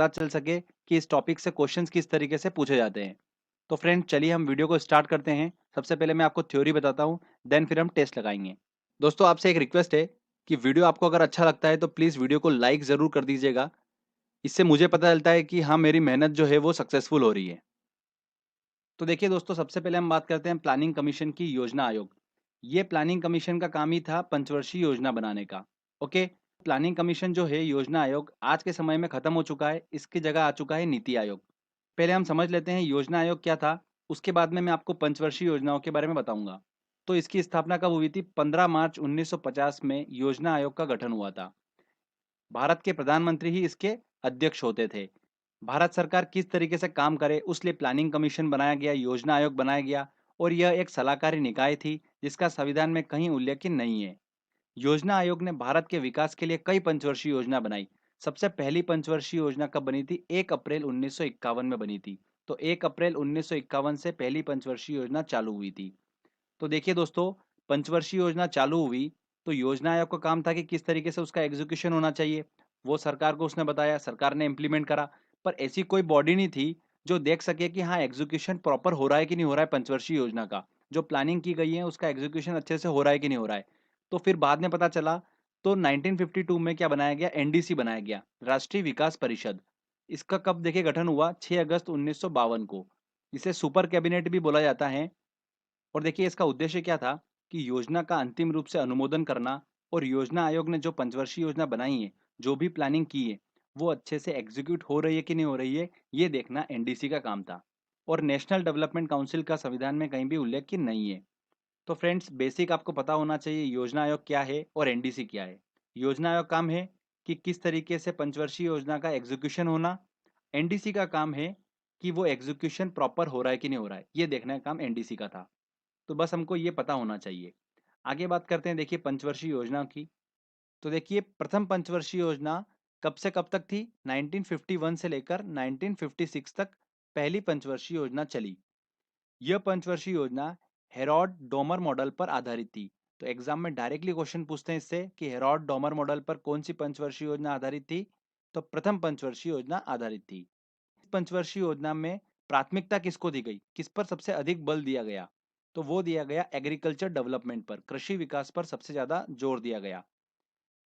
पता चल सके कि इस टॉपिक से क्वेश्चंस किस तरीके से पूछे जाते हैं। तो फ्रेंड चलिए हम वीडियो को स्टार्ट करते हैं। सबसे पहले मैं आपको थ्योरी बताता हूँ, देन फिर हम टेस्ट लगाएंगे। दोस्तों आपसे एक रिक्वेस्ट है कि वीडियो आपको अगर अच्छा लगता है तो प्लीज़ वीडियो को लाइक ज़रूर कर दीजिएगा। इससे मुझे पता चलता है कि हाँ, मेरी मेहनत जो है वो सक्सेसफुल हो रही है। तो देखिए दोस्तों, सबसे पहले हम बात करते हैं प्लानिंग कमीशन की योजना आयोग। ये प्लानिंग कमीशन का काम ही था पंचवर्षीय योजना बनाने का। ओके। प्लानिंग कमीशन जो है योजना आयोग आज के समय में खत्म हो चुका है, इसकी जगह आ चुका है नीति आयोग। पहले हम समझ लेते हैं योजना आयोग क्या था, उसके बाद में मैं आपको पंचवर्षीय योजनाओं के बारे में बताऊंगा। तो इसकी स्थापना कब हुई थी? 15 मार्च 1950 में योजना आयोग का गठन हुआ था। भारत के प्रधानमंत्री ही इसके अध्यक्ष होते थे। भारत सरकार किस तरीके से काम करे उस लिए प्लानिंग कमीशन बनाया गया, योजना आयोग बनाया गया। और यह एक सलाहकारी निकाय थी जिसका संविधान में कहीं उल्लेख नहीं है। योजना आयोग ने भारत के विकास के लिए कई पंचवर्षीय योजना बनाई। सबसे पहली पंचवर्षीय योजना कब बनी थी? 1 अप्रैल 1951 में बनी थी। तो 1 अप्रैल 1951 से पहली पंचवर्षीय योजना चालू हुई थी। तो देखिए दोस्तों, पंचवर्षीय योजना चालू हुई तो योजना आयोग का काम था कि किस तरीके से उसका एग्जीक्यूशन होना चाहिए, वो सरकार को उसने बताया, सरकार ने इम्प्लीमेंट करा। पर ऐसी कोई बॉडी नहीं थी जो देख सके कि हाँ, एग्जीक्यूशन प्रॉपर हो रहा है कि नहीं हो रहा है पंचवर्षीय योजना का, जो प्लानिंग की गई है उसका एग्जीक्यूशन अच्छे से हो रहा है कि नहीं हो रहा है। तो फिर बाद में पता चला, तो 1952 में क्या बनाया गया? एनडीसी बनाया गया, राष्ट्रीय विकास परिषद। इसका कब देखिए गठन हुआ? 6 अगस्त 1952 को। इसे सुपर कैबिनेट भी बोला जाता है। और देखिए इसका उद्देश्य क्या था कि योजना का अंतिम रूप से अनुमोदन करना, और योजना आयोग ने जो पंचवर्षीय योजना बनाई है, जो भी प्लानिंग की है, वो अच्छे से एग्जीक्यूट हो रही है कि नहीं हो रही है, ये देखना एनडीसी का काम था। और नेशनल डेवलपमेंट काउंसिल का संविधान में कहीं भी उल्लेख नहीं है। तो फ्रेंड्स बेसिक आपको पता होना चाहिए योजना आयोग क्या है और एनडीसी क्या है। योजना आयोग काम है कि किस तरीके से पंचवर्षीय योजना का एग्जीक्यूशन होना। एनडीसी का काम है कि वो एग्जीक्यूशन प्रॉपर हो रहा है कि नहीं हो रहा है, ये देखने का काम एनडीसी का था। तो बस हमको ये पता होना चाहिए। आगे बात करते हैं देखिए पंचवर्षीय योजना की। तो देखिए प्रथम पंचवर्षीय योजना कब से कब तक थी? 1951 से लेकर 1956 तक पहली पंचवर्षीय योजना चली। यह पंचवर्षीय योजना हेरॉड डोमर मॉडल पर आधारित थी। तो एग्जाम में डायरेक्टली क्वेश्चन पूछते हैं इससे कि हेरॉड डोमर मॉडल पर कौन सी पंचवर्षीय योजना आधारित थी? तो प्रथम पंचवर्षीय योजना आधारित थी। पंचवर्षीय योजना में प्राथमिकता किसको दी गई, किस पर सबसे अधिक बल दिया गया? तो वो दिया गया एग्रीकल्चर डेवलपमेंट पर, कृषि विकास पर सबसे ज्यादा जोर दिया गया।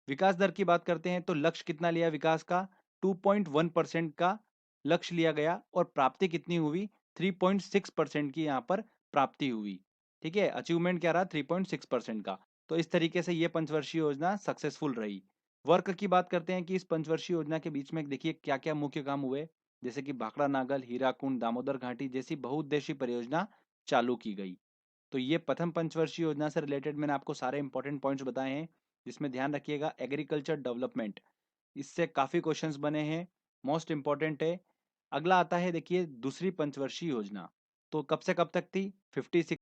विकास दर की बात करते हैं तो लक्ष्य कितना लिया विकास का? 2.1% का लक्ष्य लिया गया, और प्राप्ति कितनी हुई? 3.6% की यहाँ पर प्राप्ति हुई। ठीक है, अचीवमेंट क्या रहा? 3.6% का। तो इस तरीके से ये पंचवर्षीय योजना सक्सेसफुल रही। वर्क की बात करते हैं कि इस पंचवर्षीय योजना के बीच में देखिए क्या क्या मुख्य काम हुए, जैसे कि भाखड़ा नागल, हीराकुंड, दामोदर घाटी जैसी बहुउद्देशीय परियोजना चालू की गई। तो ये प्रथम पंचवर्षीय योजना से रिलेटेड मैंने आपको सारे इंपॉर्टेंट पॉइंट्स बताए हैं, जिसमें ध्यान रखिएगा एग्रीकल्चर डेवलपमेंट, इससे काफी क्वेश्चंस बने हैं, मोस्ट इंपॉर्टेंट है। अगला आता है देखिए दूसरी पंचवर्षीय योजना। तो कब से कब तक थी? 56